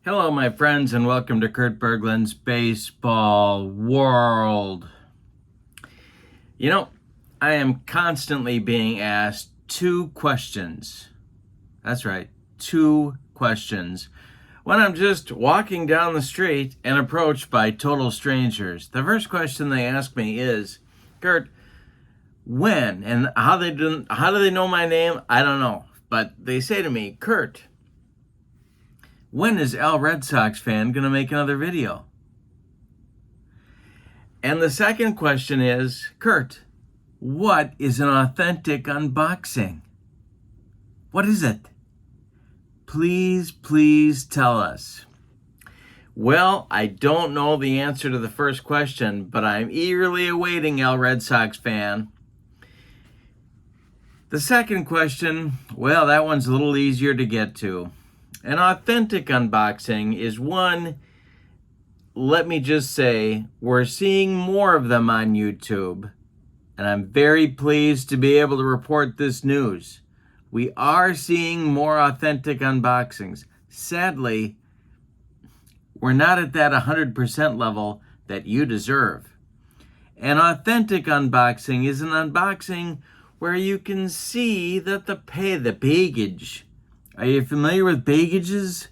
Hello, my friends, and welcome to Kurt Berglund's Baseball World. You know, I am constantly being asked two questions. That's right, two questions. When I'm just walking down the street and approached by total strangers, the first question they ask me is, Kurt, when? And how do they know my name? I don't know. But they say to me, Kurt, when is Al Red Sox fan going to make another video? And the second question is, Kurt, what is an authentic unboxing? What is it? Please tell us. Well, I don't know the answer to the first question, but I'm eagerly awaiting, Al Red Sox fan. The second question, well, that one's a little easier to get to. An authentic unboxing is one, let me just say, we're seeing more of them on YouTube, and I'm very pleased to be able to report this news. We are seeing more authentic unboxings. Sadly, we're not at that 100% level that you deserve. An authentic unboxing is an unboxing where you can see that the package. Are you familiar with packages?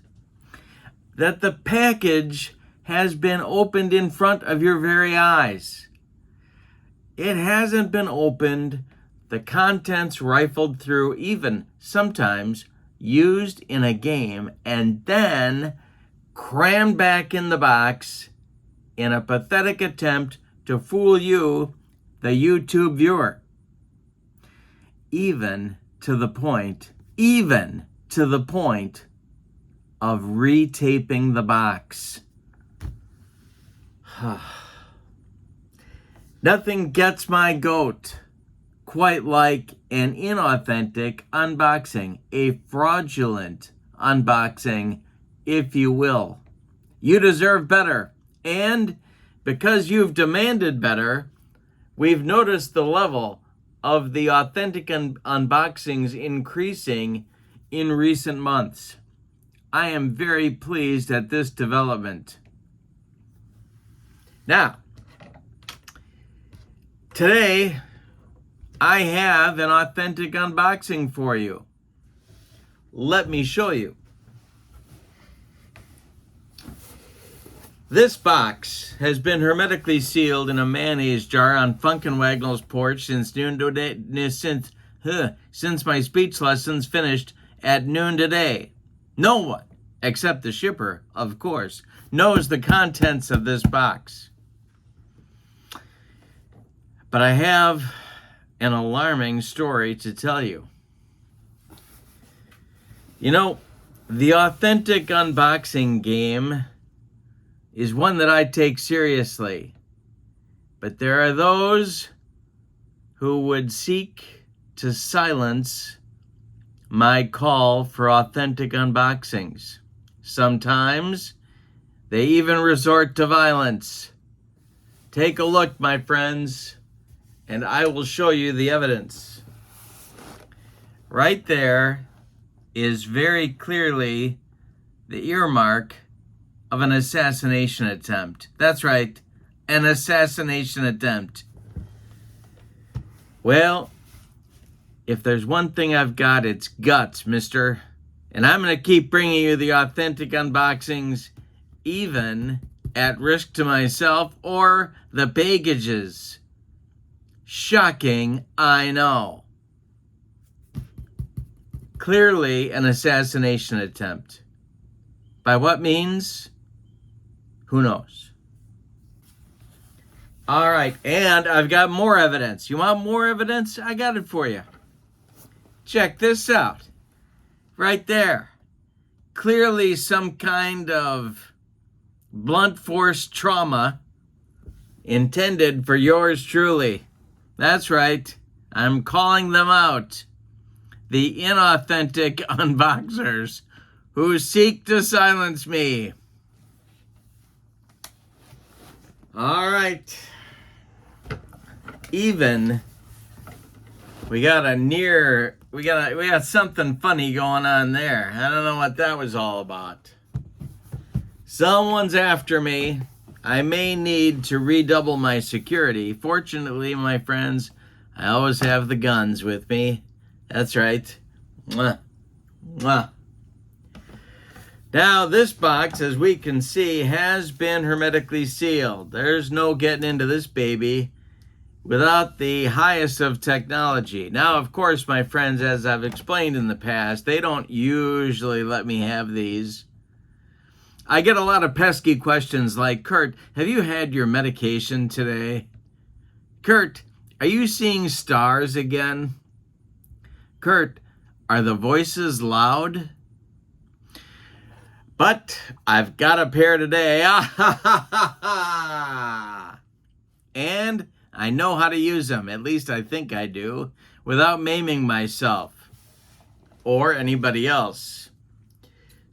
That the package has been opened in front of your very eyes. It hasn't been opened, the contents rifled through, even sometimes used in a game, and then crammed back in the box in a pathetic attempt to fool you, the YouTube viewer. Even to the point of retaping the box. Nothing gets my goat quite like an inauthentic unboxing, a fraudulent unboxing, if you will. You deserve better. And because you've demanded better, we've noticed the level of the authentic unboxings increasing in recent months. I am very pleased at this development. Now, today, I have an authentic unboxing for you. Let me show you. This box has been hermetically sealed in a mayonnaise jar on Funkin' Wagnall's porch since my speech lessons finished at noon today. No one, except the shipper, of course, knows the contents of this box. But I have an alarming story to tell you. You know, the authentic unboxing game is one that I take seriously. But there are those who would seek to silence my call for authentic unboxings. Sometimes they even resort to violence. Take a look, my friends, and I will show you the evidence. Right there is very clearly the earmark of an assassination attempt. That's right, an assassination attempt. Well, if there's one thing I've got, it's guts, mister. And I'm going to keep bringing you the authentic unboxings, even at risk to myself or the packages. Shocking, I know. Clearly an assassination attempt. By what means? Who knows? All right, and I've got more evidence. You want more evidence? I got it for you. Check this out. Right there. Clearly some kind of blunt force trauma intended for yours truly. That's right. I'm calling them out. The inauthentic unboxers who seek to silence me. All right. Even we got something funny going on there. I don't know what that was all about. Someone's after me. I may need to redouble my security. Fortunately, my friends, I always have the guns with me. That's right. Mwah. Mwah. Now, this box, as we can see, has been hermetically sealed. There's no getting into this baby without the highest of technology. Now, of course, my friends, as I've explained in the past, they don't usually let me have these. I get a lot of pesky questions like, Kurt, have you had your medication today? Kurt, are you seeing stars again? Kurt, are the voices loud? But I've got a pair today. And I know how to use them, at least I think I do, without maiming myself or anybody else.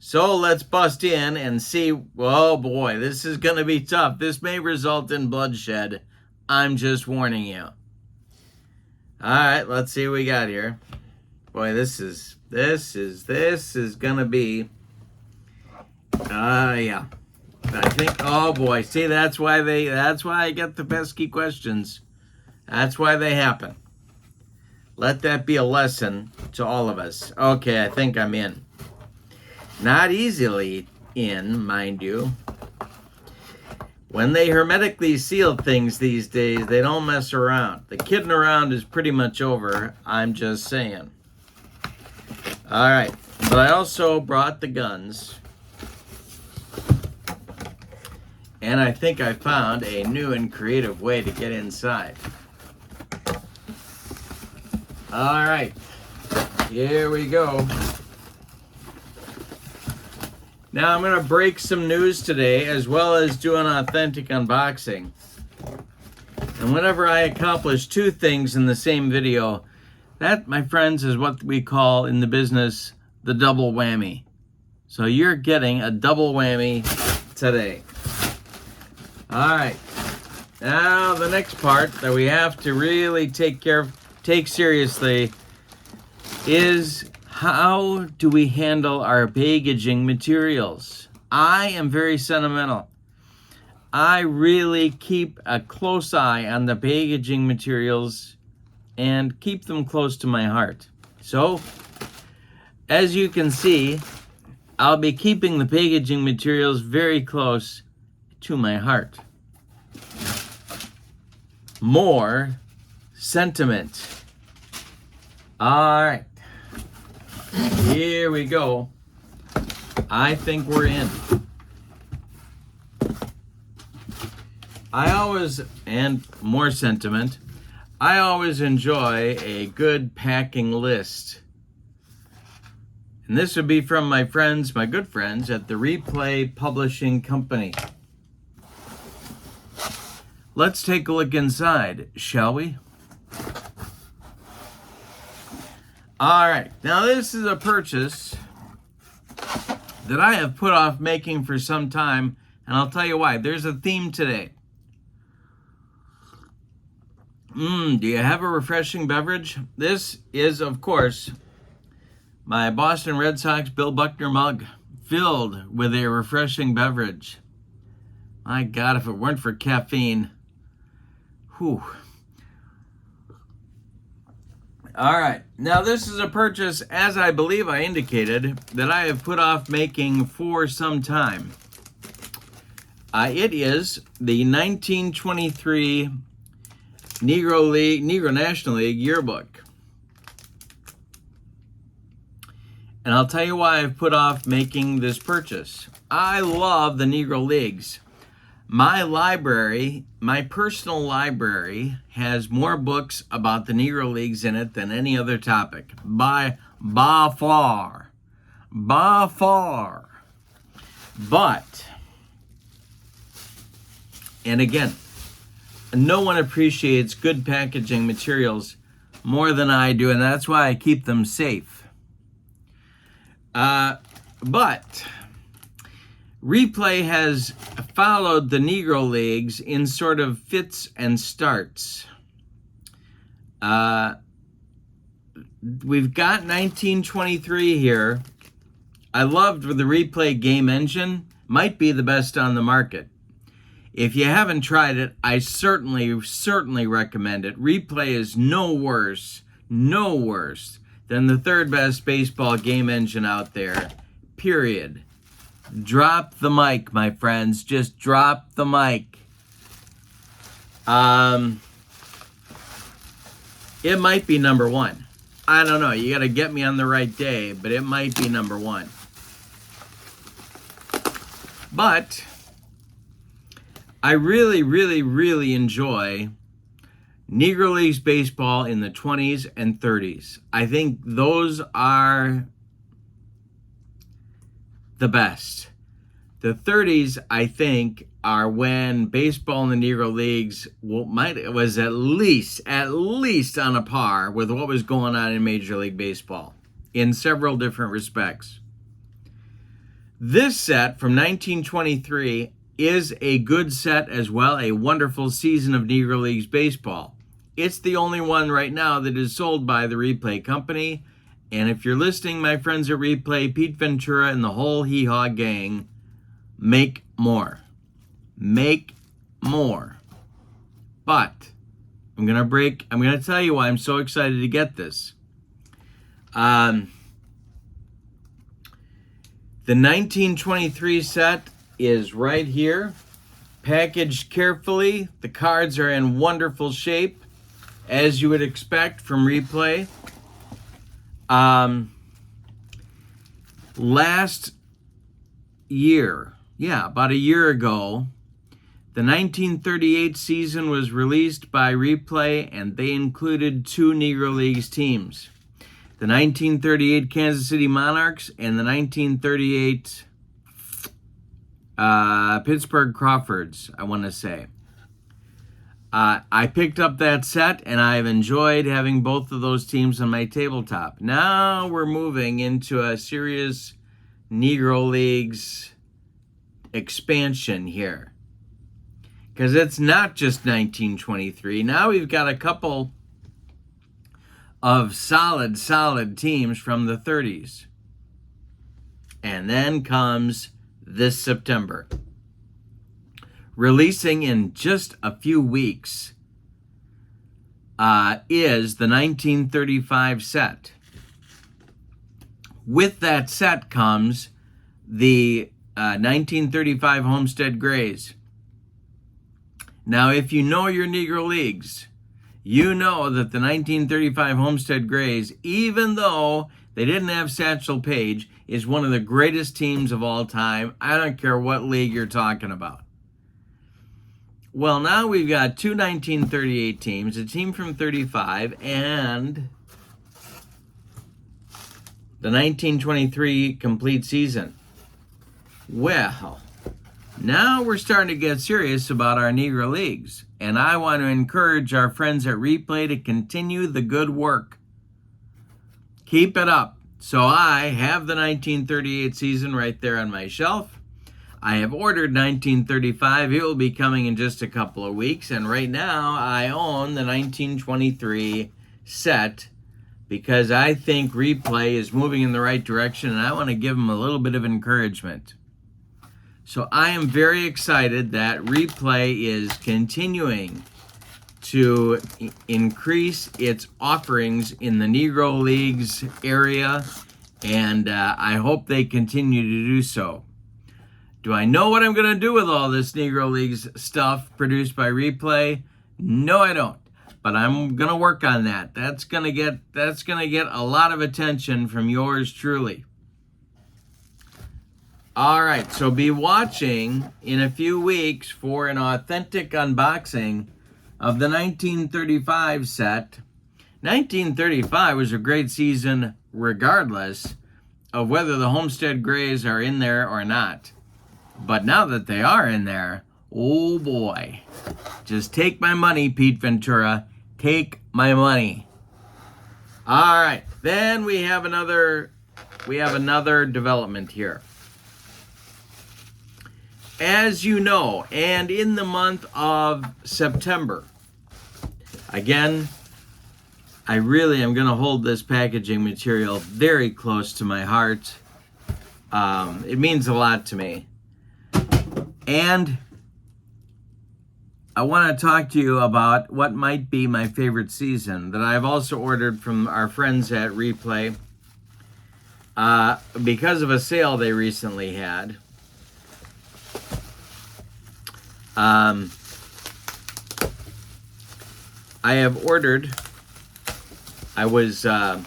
So let's bust in and see. Oh boy, this is going to be tough. This may result in bloodshed. I'm just warning you. All right, let's see what we got here. Boy, this is going to be, yeah. I think, oh boy, see, that's why I get the pesky questions. That's why they happen. Let that be a lesson to all of us. Okay, I think I'm in. Not easily in, mind you. When they hermetically seal things these days, they don't mess around. The kidding around is pretty much over, I'm just saying. All right, but I also brought the guns. And I think I found a new and creative way to get inside. All right, here we go. Now I'm going to break some news today as well as do an authentic unboxing. And whenever I accomplish two things in the same video, that, my friends, is what we call in the business the double whammy. So you're getting a double whammy today. All right. Now the next part that we have to really take seriously is how do we handle our packaging materials? I am very sentimental. I really keep a close eye on the packaging materials and keep them close to my heart. So, as you can see, I'll be keeping the packaging materials very close to my heart. More sentiment. All right. Here we go. I think we're in. And more sentiment, I always enjoy a good packing list. And this would be from my friends, my good friends at the Replay Publishing Company. Let's take a look inside, shall we? All right, now this is a purchase that I have put off making for some time, and I'll tell you why. There's a theme today. Do you have a refreshing beverage? This is, of course, my Boston Red Sox Bill Buckner mug filled with a refreshing beverage. My God, if it weren't for caffeine. Whew. All right. Now, this is a purchase, as I believe I indicated, that I have put off making for some time. It is the 1923 Negro National League yearbook. And I'll tell you why I've put off making this purchase. I love the Negro Leagues. My library, my personal library, has more books about the Negro Leagues in it than any other topic. By far. By far. But, and again, no one appreciates good packaging materials more than I do, and that's why I keep them safe. But Replay has followed the Negro Leagues in sort of fits and starts. We've got 1923 here. I loved the Replay game engine. might be the best on the market. If you haven't tried it, I certainly recommend it. Replay is no worse than the third best baseball game engine out there, period. Drop the mic, my friends. Just drop the mic. It might be number one. I don't know. You got to get me on the right day, but it might be number one. But I really enjoy Negro Leagues baseball in the 20s and 30s. I think those are the best. The 30s, I think, are when baseball in the Negro Leagues was at least on a par with what was going on in Major League Baseball in several different respects. This set from 1923 is a good set as well, a wonderful season of Negro Leagues baseball. It's the only one right now that is sold by the Replay Company. And if you're listening, my friends at Replay, Pete Ventura and the whole Hee Haw gang, make more. Make more. But I'm going to tell you why I'm so excited to get this. The 1923 set is right here, packaged carefully. The cards are in wonderful shape, as you would expect from Replay. Last year, about a year ago, the 1938 season was released by Replay, and they included two Negro Leagues teams. The 1938 Kansas City Monarchs and the 1938 Pittsburgh Crawfords, I want to say. I picked up that set, and I've enjoyed having both of those teams on my tabletop. Now we're moving into a serious Negro Leagues expansion here, because it's not just 1923. Now we've got a couple of solid teams from the 30s. And then comes this September, releasing in just a few weeks, is the 1935 set. With that set comes the 1935 Homestead Grays. Now, if you know your Negro Leagues, you know that the 1935 Homestead Grays, even though they didn't have Satchel Paige, is one of the greatest teams of all time. I don't care what league you're talking about. Well, now we've got two 1938 teams, a team from 35, and the 1923 complete season. Well, now we're starting to get serious about our Negro Leagues, and I want to encourage our friends at Replay to continue the good work. Keep it up. So I have the 1938 season right there on my shelf. I have ordered 1935. It will be coming in just a couple of weeks. And right now I own the 1923 set because I think Replay is moving in the right direction, and I want to give them a little bit of encouragement. So I am very excited that Replay is continuing to increase its offerings in the Negro Leagues area, and I hope they continue to do so. Do I know what I'm going to do with all this Negro Leagues stuff produced by Replay? No, I don't. But I'm going to work on that. That's going to get a lot of attention from yours truly. All right, so be watching in a few weeks for an authentic unboxing of the 1935 set. 1935 was a great season regardless of whether the Homestead Grays are in there or not. But now that they are in there, oh boy. Just take my money, Pete Ventura. Take my money. All right, then we have another development here. As you know, and in the month of September, again, I really am going to hold this packaging material very close to my heart. It means a lot to me. And I want to talk to you about what might be my favorite season that I've also ordered from our friends at Replay because of a sale they recently had. I have ordered, I was 8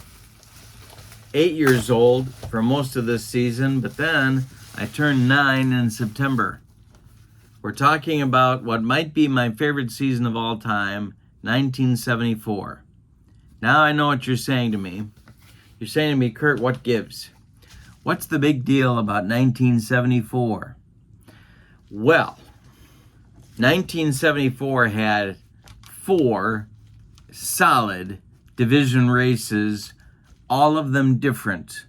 years old for most of this season, but then I turned 9 in September. We're talking about what might be my favorite season of all time, 1974. Now I know what you're saying to me. You're saying to me, Kurt, what gives? What's the big deal about 1974? Well, 1974 had 4 solid division races, all of them different.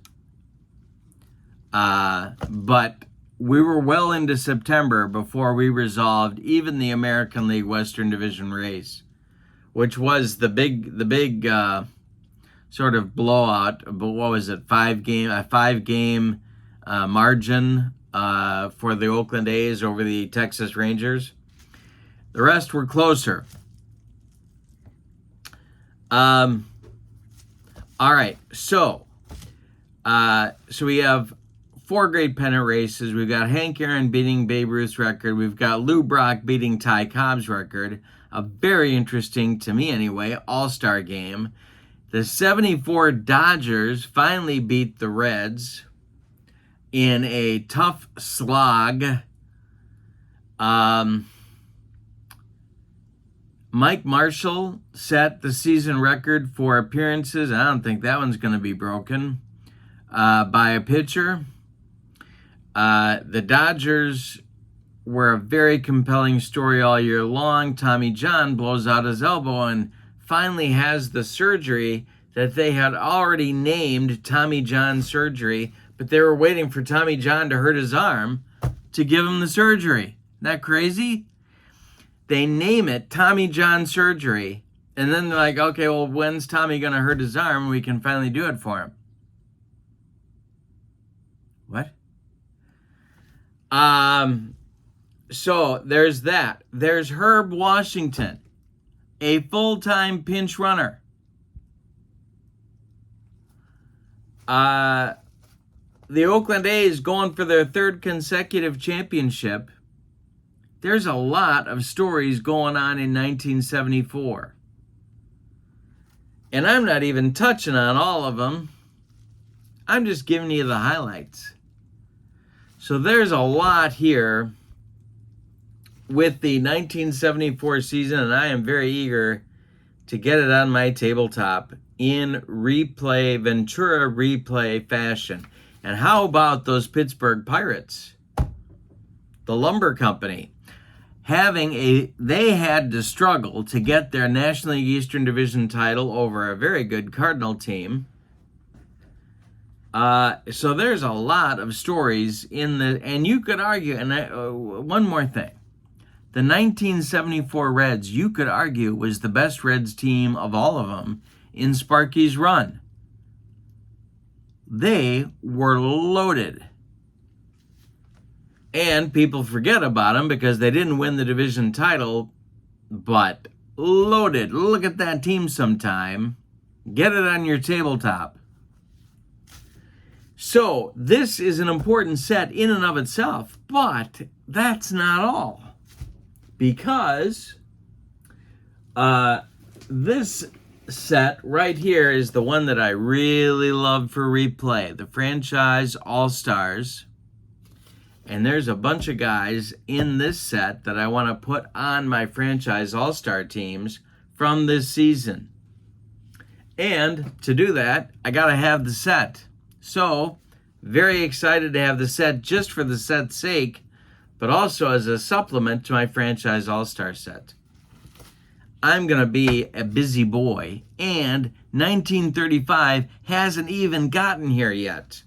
But we were well into September before we resolved even the American League Western Division race, which was the big sort of blowout. But what was it? 5-game margin for the Oakland A's over the Texas Rangers. The rest were closer. All right, so we have 4 great pennant races. We've got Hank Aaron beating Babe Ruth's record. We've got Lou Brock beating Ty Cobb's record. A very interesting, to me anyway, all-star game. The 74 Dodgers finally beat the Reds in a tough slog. Mike Marshall set the season record for appearances. I don't think that one's going to be broken by a pitcher. The Dodgers were a very compelling story all year long. Tommy John blows out his elbow and finally has the surgery that they had already named Tommy John surgery, but they were waiting for Tommy John to hurt his arm to give him the surgery. Isn't that crazy? They name it Tommy John surgery, and then they're like, okay, well, when's Tommy going to hurt his arm? We can finally do it for him. What? So there's that. There's Herb Washington, a full-time pinch runner. The Oakland A's going for their 3rd consecutive championship. There's a lot of stories going on in 1974. And I'm not even touching on all of them. I'm just giving you the highlights. So there's a lot here with the 1974 season, and I am very eager to get it on my tabletop in Ventura replay fashion. And how about those Pittsburgh Pirates? The lumber company. They had to struggle to get their National League Eastern Division title over a very good Cardinal team. So there's a lot of stories and you could argue, and one more thing. The 1974 Reds, you could argue, was the best Reds team of all of them in Sparky's run. They were loaded. And people forget about them because they didn't win the division title, but loaded. Look at that team sometime. Get it on your tabletop. So this is an important set in and of itself, but that's not all. Because this set right here is the one that I really love for replay, the Franchise All-Stars. And there's a bunch of guys in this set that I want to put on my Franchise All-Star teams from this season. And to do that, I got to have the set. So, very excited to have the set just for the set's sake, but also as a supplement to my Franchise All-Star set. I'm going to be a busy boy, and 1935 hasn't even gotten here yet.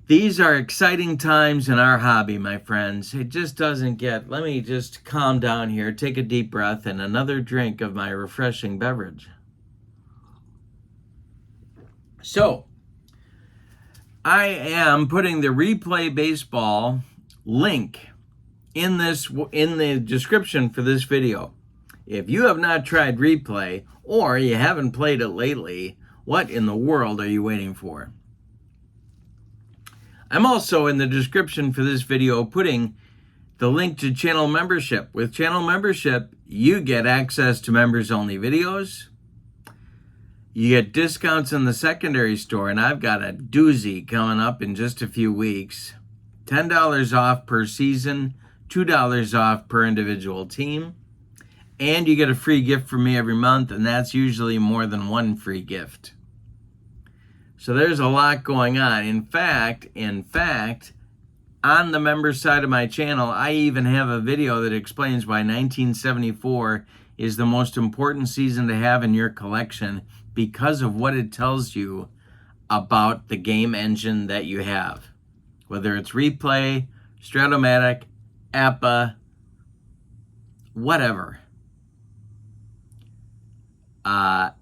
These are exciting times in our hobby, my friends. It just doesn't get... Let me just calm down here, take a deep breath, and another drink of my refreshing beverage. So, I am putting the Replay Baseball link in the description for this video. If you have not tried Replay or you haven't played it lately, what in the world are you waiting for? I'm also in the description for this video putting the link to channel membership. With channel membership, you get access to members-only videos. You get discounts in the secondary store, and I've got a doozy coming up in just a few weeks. $10 off per season, $2 off per individual team. And you get a free gift from me every month, and that's usually more than one free gift. So there's a lot going on. In fact, on the member side of my channel, I even have a video that explains why 1974 is the most important season to have in your collection because of what it tells you about the game engine that you have. Whether it's Replay, Stratomatic, APA, whatever.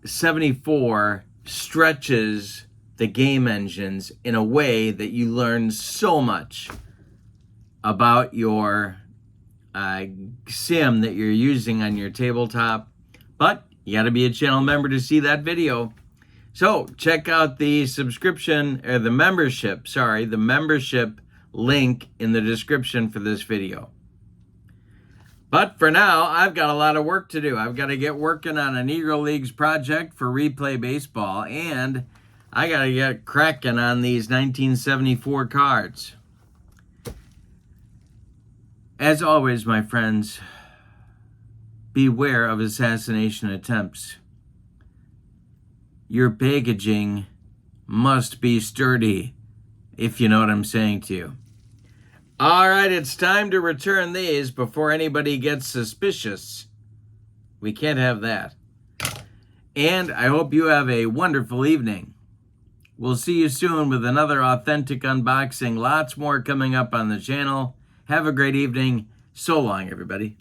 74 stretches the game engines in a way that you learn so much about your sim that you're using on your tabletop. But you got to be a channel member to see that video. So check out the the membership link in the description for this video. But for now, I've got a lot of work to do. I've got to get working on a Negro Leagues project for Replay Baseball, and I got to get cracking on these 1974 cards. As always, my friends, beware of assassination attempts. Your packaging must be sturdy, if you know what I'm saying to you. All right, it's time to return these before anybody gets suspicious. We can't have that. And I hope you have a wonderful evening. We'll see you soon with another authentic unboxing. Lots more coming up on the channel. Have a great evening. So long, everybody.